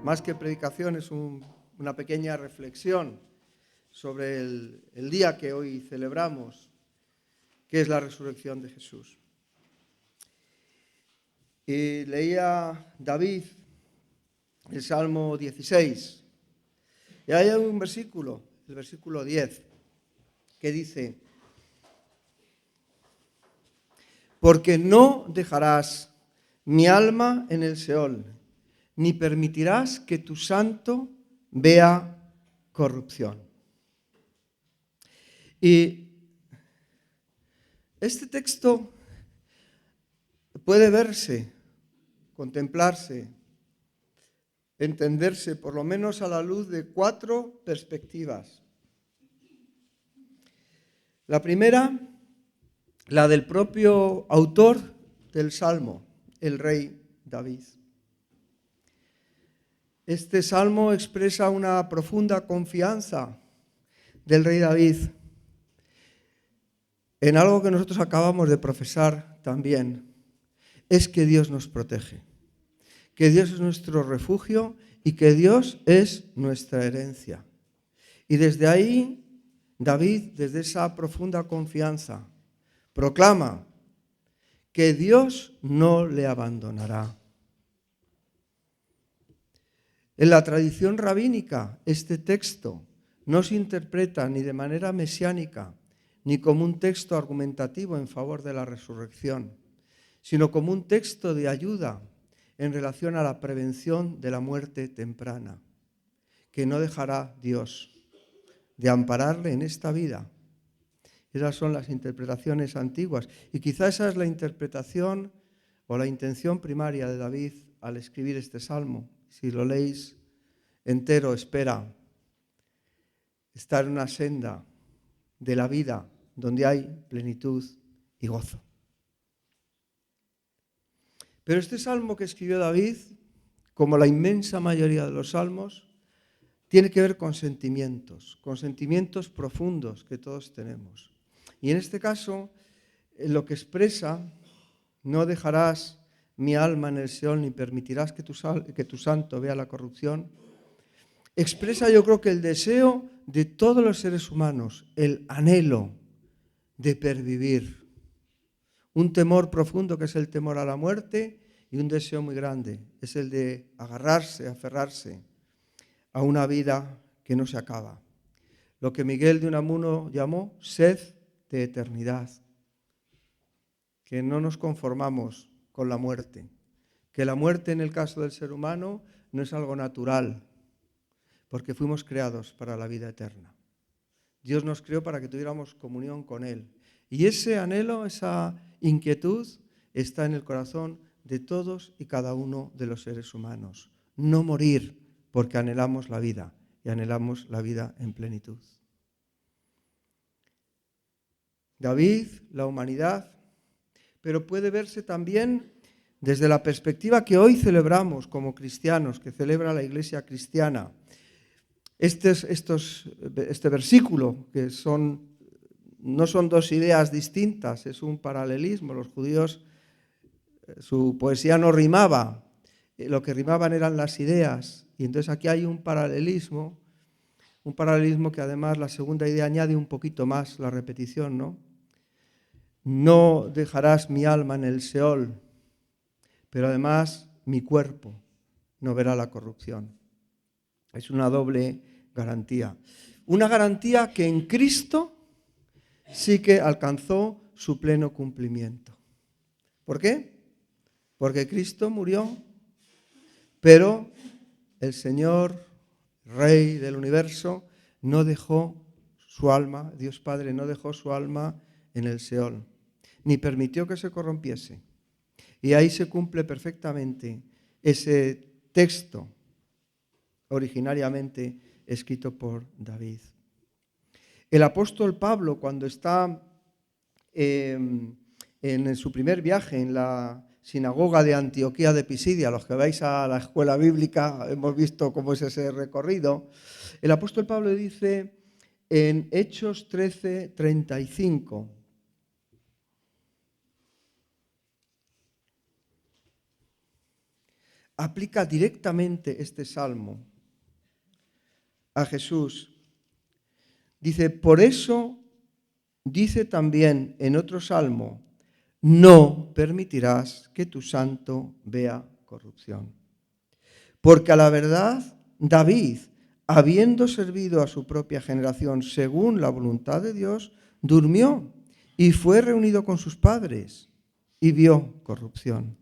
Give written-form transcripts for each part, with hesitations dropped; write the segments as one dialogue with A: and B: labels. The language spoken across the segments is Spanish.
A: más que predicación, es una pequeña reflexión sobre el día que hoy celebramos, que es la resurrección de Jesús. Y leía David el Salmo 16, y hay un versículo, el versículo 10, que dice: porque no dejarás mi alma en el Seol, ni permitirás que tu santo vea corrupción. Y este texto puede verse, contemplarse, entenderse por lo menos a la luz de 4 perspectivas. La primera, la del propio autor del Salmo, el rey David. Este salmo expresa una profunda confianza del rey David en algo que nosotros acabamos de profesar también: es que Dios nos protege, que Dios es nuestro refugio y que Dios es nuestra herencia. Y desde ahí, David, desde esa profunda confianza, proclama que Dios no le abandonará. En la tradición rabínica, este texto no se interpreta ni de manera mesiánica, ni como un texto argumentativo en favor de la resurrección, sino como un texto de ayuda en relación a la prevención de la muerte temprana, que no dejará Dios de ampararle en esta vida. Esas son las interpretaciones antiguas, y quizá esa es la interpretación o la intención primaria de David al escribir este salmo. Si lo leéis entero, espera estar en una senda de la vida donde hay plenitud y gozo. Pero este salmo que escribió David, como la inmensa mayoría de los salmos, tiene que ver con sentimientos profundos que todos tenemos. Y en este caso, lo que expresa: no dejarás mi alma en el Seol, ni permitirás que tu santo vea la corrupción, expresa, yo creo, que el deseo de todos los seres humanos, el anhelo de pervivir, un temor profundo que es el temor a la muerte, y un deseo muy grande es el de aferrarse a una vida que no se acaba. Lo que Miguel de Unamuno llamó sed de eternidad. Que no nos conformamos con la muerte. Que la muerte, en el caso del ser humano, no es algo natural, porque fuimos creados para la vida eterna. Dios nos creó para que tuviéramos comunión con Él. Y ese anhelo, esa inquietud, está en el corazón de todos y cada uno de los seres humanos. No morir, porque anhelamos la vida, y anhelamos la vida en plenitud. David, la humanidad, pero puede verse también desde la perspectiva que hoy celebramos como cristianos, que celebra la Iglesia cristiana. Este versículo, que no son 2 ideas distintas, es un paralelismo. Los judíos, su poesía no rimaba, lo que rimaban eran las ideas, y entonces aquí hay un paralelismo que además la segunda idea añade un poquito más la repetición, ¿no? No dejarás mi alma en el Seol, pero además mi cuerpo no verá la corrupción. Es una doble garantía. Una garantía que en Cristo sí que alcanzó su pleno cumplimiento. ¿Por qué? Porque Cristo murió, pero el Señor, Rey del universo, no dejó su alma, Dios Padre no dejó su alma en el Seol, ni permitió que se corrompiese. Y ahí se cumple perfectamente ese texto originariamente escrito por David. El apóstol Pablo, cuando está en su primer viaje en la sinagoga de Antioquía de Pisidia, los que vais a la escuela bíblica hemos visto cómo es ese recorrido, el apóstol Pablo dice en Hechos 13:35: aplica directamente este salmo a Jesús. Dice, por eso dice también en otro salmo, no permitirás que tu santo vea corrupción. Porque a la verdad, David, habiendo servido a su propia generación según la voluntad de Dios, durmió y fue reunido con sus padres y vio corrupción.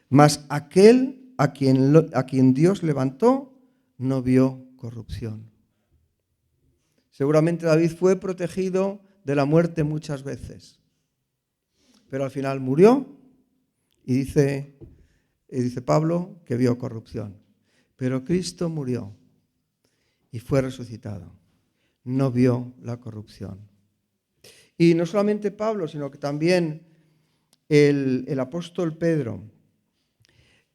A: Mas aquel a quien Dios levantó no vio corrupción. Seguramente David fue protegido de la muerte muchas veces, pero al final murió y dice Pablo que vio corrupción. Pero Cristo murió y fue resucitado. No vio la corrupción. Y no solamente Pablo, sino que también el apóstol Pedro,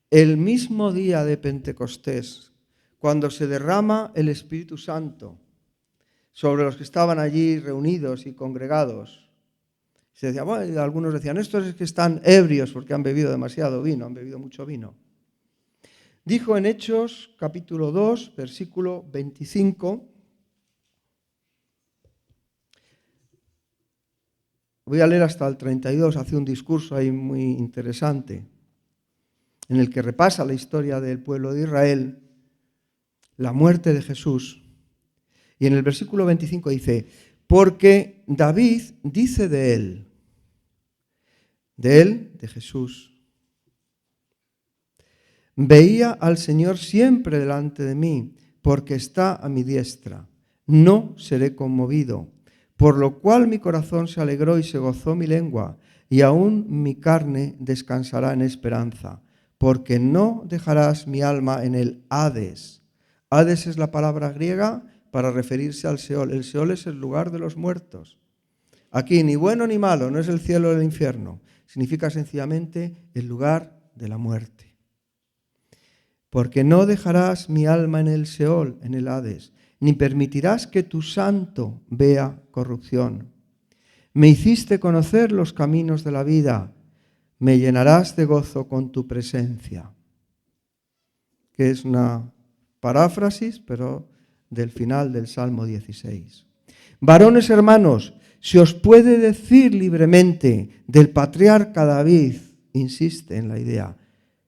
A: el mismo día de Pentecostés, cuando se derrama el Espíritu Santo sobre los que estaban allí reunidos y congregados, se decía, bueno, algunos decían, estos es que están ebrios porque han bebido demasiado vino, han bebido mucho vino. Dijo en Hechos, capítulo 2, versículo 25, voy a leer hasta el 32, hace un discurso ahí muy interesante, en el que repasa la historia del pueblo de Israel, la muerte de Jesús. Y en el versículo 25 dice, porque David dice de él, de Jesús, veía al Señor siempre delante de mí, porque está a mi diestra. No seré conmovido, por lo cual mi corazón se alegró y se gozó mi lengua, y aún mi carne descansará en esperanza, porque no dejarás mi alma en el Hades. Hades es la palabra griega para referirse al Seol. El Seol es el lugar de los muertos. Aquí ni bueno ni malo, no es el cielo o el infierno. Significa sencillamente el lugar de la muerte. Porque no dejarás mi alma en el Seol, en el Hades, ni permitirás que tu santo vea corrupción. Me hiciste conocer los caminos de la vida, me llenarás de gozo con tu presencia. Que es una paráfrasis, pero del final del Salmo 16. Varones hermanos, se os puede decir libremente del patriarca David, insiste en la idea,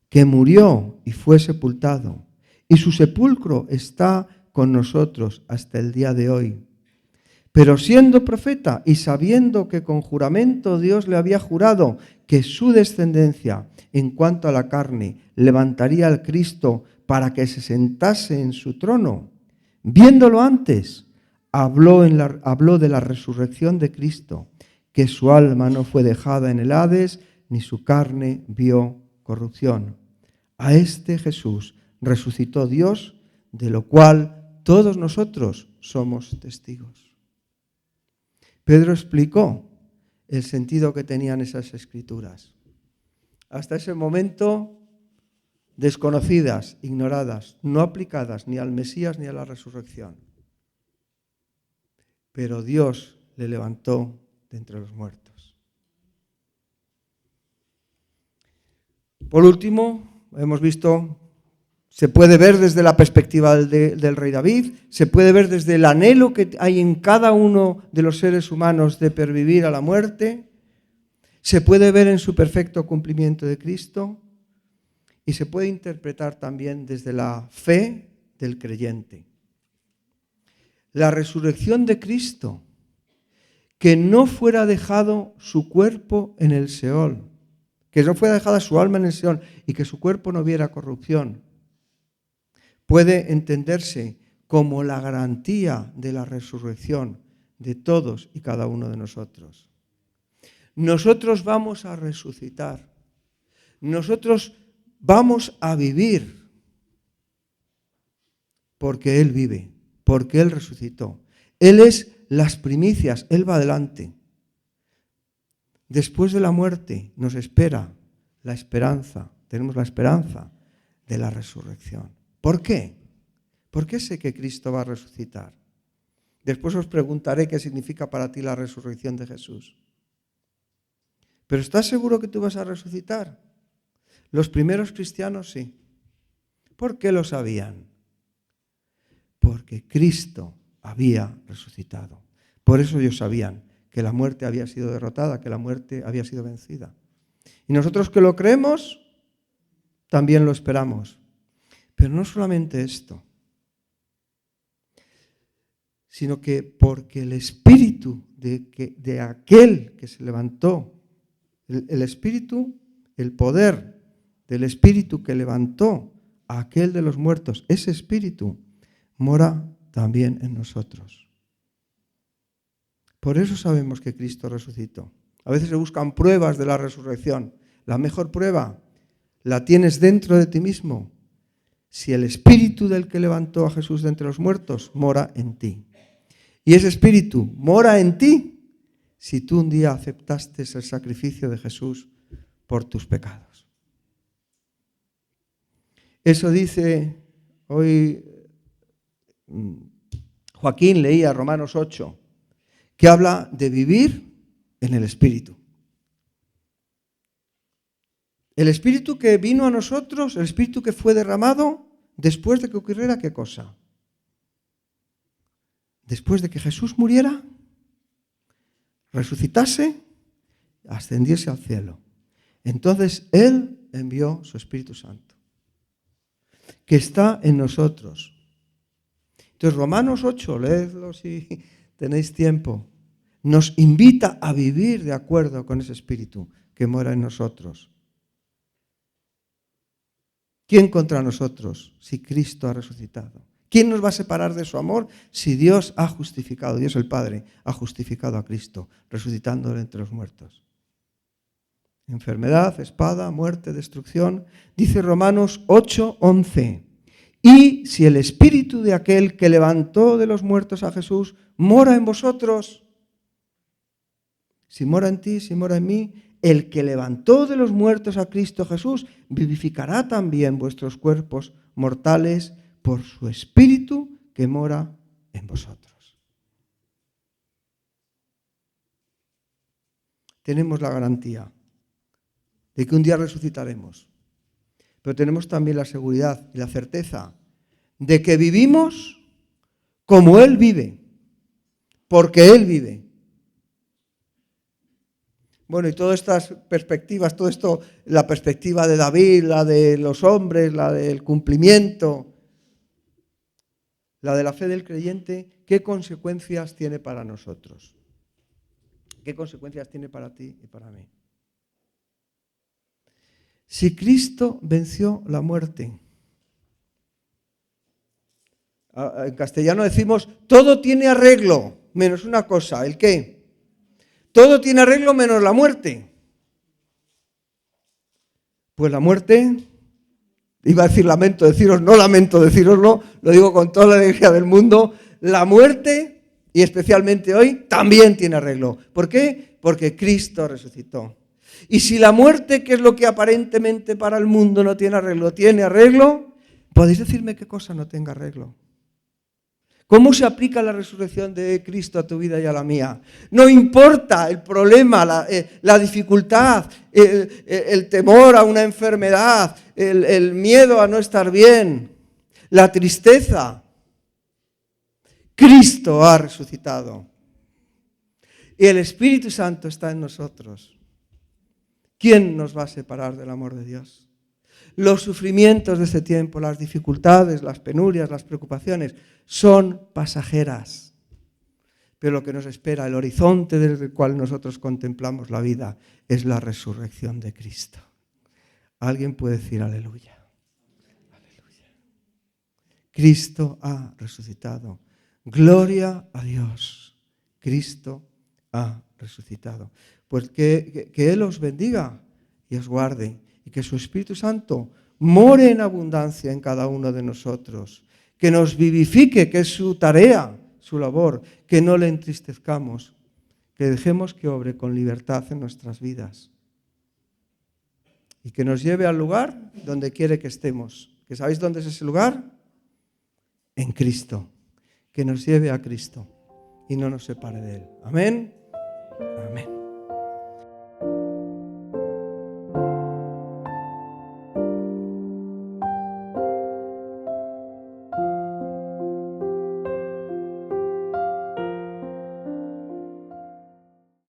A: que murió y fue sepultado, y su sepulcro está con nosotros hasta el día de hoy. Pero siendo profeta y sabiendo que con juramento Dios le había jurado que su descendencia, en cuanto a la carne, levantaría al Cristo para que se sentase en su trono, viéndolo antes, habló de la resurrección de Cristo, que su alma no fue dejada en el Hades, ni su carne vio corrupción. A este Jesús resucitó Dios, de lo cual todos nosotros somos testigos. Pedro explicó el sentido que tenían esas escrituras. Hasta ese momento, desconocidas, ignoradas, no aplicadas ni al Mesías ni a la resurrección. Pero Dios le levantó de entre los muertos. Por último, hemos visto, se puede ver desde la perspectiva del rey David, se puede ver desde el anhelo que hay en cada uno de los seres humanos de pervivir a la muerte, se puede ver en su perfecto cumplimiento de Cristo y se puede interpretar también desde la fe del creyente. La resurrección de Cristo, que no fuera dejado su cuerpo en el Seol, que no fuera dejada su alma en el Seol y que su cuerpo no viera corrupción, puede entenderse como la garantía de la resurrección de todos y cada uno de nosotros. Nosotros vamos a resucitar, nosotros vamos a vivir porque Él vive, porque Él resucitó. Él es las primicias, Él va adelante. Después de la muerte nos espera la esperanza, tenemos la esperanza de la resurrección. ¿Por qué? ¿Por qué sé que Cristo va a resucitar? Después os preguntaré qué significa para ti la resurrección de Jesús. ¿Pero estás seguro que tú vas a resucitar? Los primeros cristianos sí. ¿Por qué lo sabían? Porque Cristo había resucitado. Por eso ellos sabían que la muerte había sido derrotada, que la muerte había sido vencida. Y nosotros que lo creemos, también lo esperamos. Pero no solamente esto, sino que porque el espíritu de aquel que se levantó, el espíritu, el poder del espíritu que levantó a aquel de los muertos, ese espíritu mora también en nosotros. Por eso sabemos que Cristo resucitó. A veces se buscan pruebas de la resurrección. La mejor prueba la tienes dentro de ti mismo. Si el espíritu del que levantó a Jesús de entre los muertos mora en ti. Y ese espíritu mora en ti si tú un día aceptaste el sacrificio de Jesús por tus pecados. Eso dice hoy Joaquín, leía Romanos 8, que habla de vivir en el Espíritu. El Espíritu que vino a nosotros, el Espíritu que fue derramado después de que ocurriera ¿qué cosa? Después de que Jesús muriera, resucitase, ascendiese al cielo. Entonces Él envió su Espíritu Santo, que está en nosotros. Entonces Romanos 8, leedlo si tenéis tiempo, nos invita a vivir de acuerdo con ese Espíritu que mora en nosotros. ¿Quién contra nosotros si Cristo ha resucitado? ¿Quién nos va a separar de su amor si Dios ha justificado, Dios el Padre ha justificado a Cristo, resucitándole entre los muertos? Enfermedad, espada, muerte, destrucción. Dice Romanos 8:11. Y si el espíritu de aquel que levantó de los muertos a Jesús mora en vosotros, si mora en ti, si mora en mí, el que levantó de los muertos a Cristo Jesús vivificará también vuestros cuerpos mortales por su espíritu que mora en vosotros. Tenemos la garantía de que un día resucitaremos, pero tenemos también la seguridad y la certeza de que vivimos como Él vive, porque Él vive. Bueno, y todas estas perspectivas, todo esto, la perspectiva de David, la de los hombres, la del cumplimiento, la de la fe del creyente, ¿qué consecuencias tiene para nosotros? ¿Qué consecuencias tiene para ti y para mí? Si Cristo venció la muerte, en castellano decimos, todo tiene arreglo, menos una cosa, ¿el qué? Todo tiene arreglo menos la muerte. Pues la muerte, iba a decir lamento deciros, no lamento deciroslo, lo digo con toda la alegría del mundo, la muerte, y especialmente hoy, también tiene arreglo. ¿Por qué? Porque Cristo resucitó. Y si la muerte, que es lo que aparentemente para el mundo no tiene arreglo, ¿podéis decirme qué cosa no tenga arreglo? ¿Cómo se aplica la resurrección de Cristo a tu vida y a la mía? No importa el problema, la dificultad, el temor a una enfermedad, el miedo a no estar bien, la tristeza. Cristo ha resucitado. Y el Espíritu Santo está en nosotros. ¿Quién nos va a separar del amor de Dios? Los sufrimientos de este tiempo, las dificultades, las penurias, las preocupaciones, son pasajeras. Pero lo que nos espera, el horizonte desde el cual nosotros contemplamos la vida, es la resurrección de Cristo. ¿Alguien puede decir aleluya? Aleluya. Cristo ha resucitado. Gloria a Dios. Cristo ha resucitado. Pues que Él os bendiga y os guarde. Y que su Espíritu Santo more en abundancia en cada uno de nosotros. Que nos vivifique, que es su tarea, su labor. Que no le entristezcamos. Que dejemos que obre con libertad en nuestras vidas. Y que nos lleve al lugar donde quiere que estemos. ¿Que sabéis dónde es ese lugar? En Cristo. Que nos lleve a Cristo y no nos separe de Él. Amén. Amén.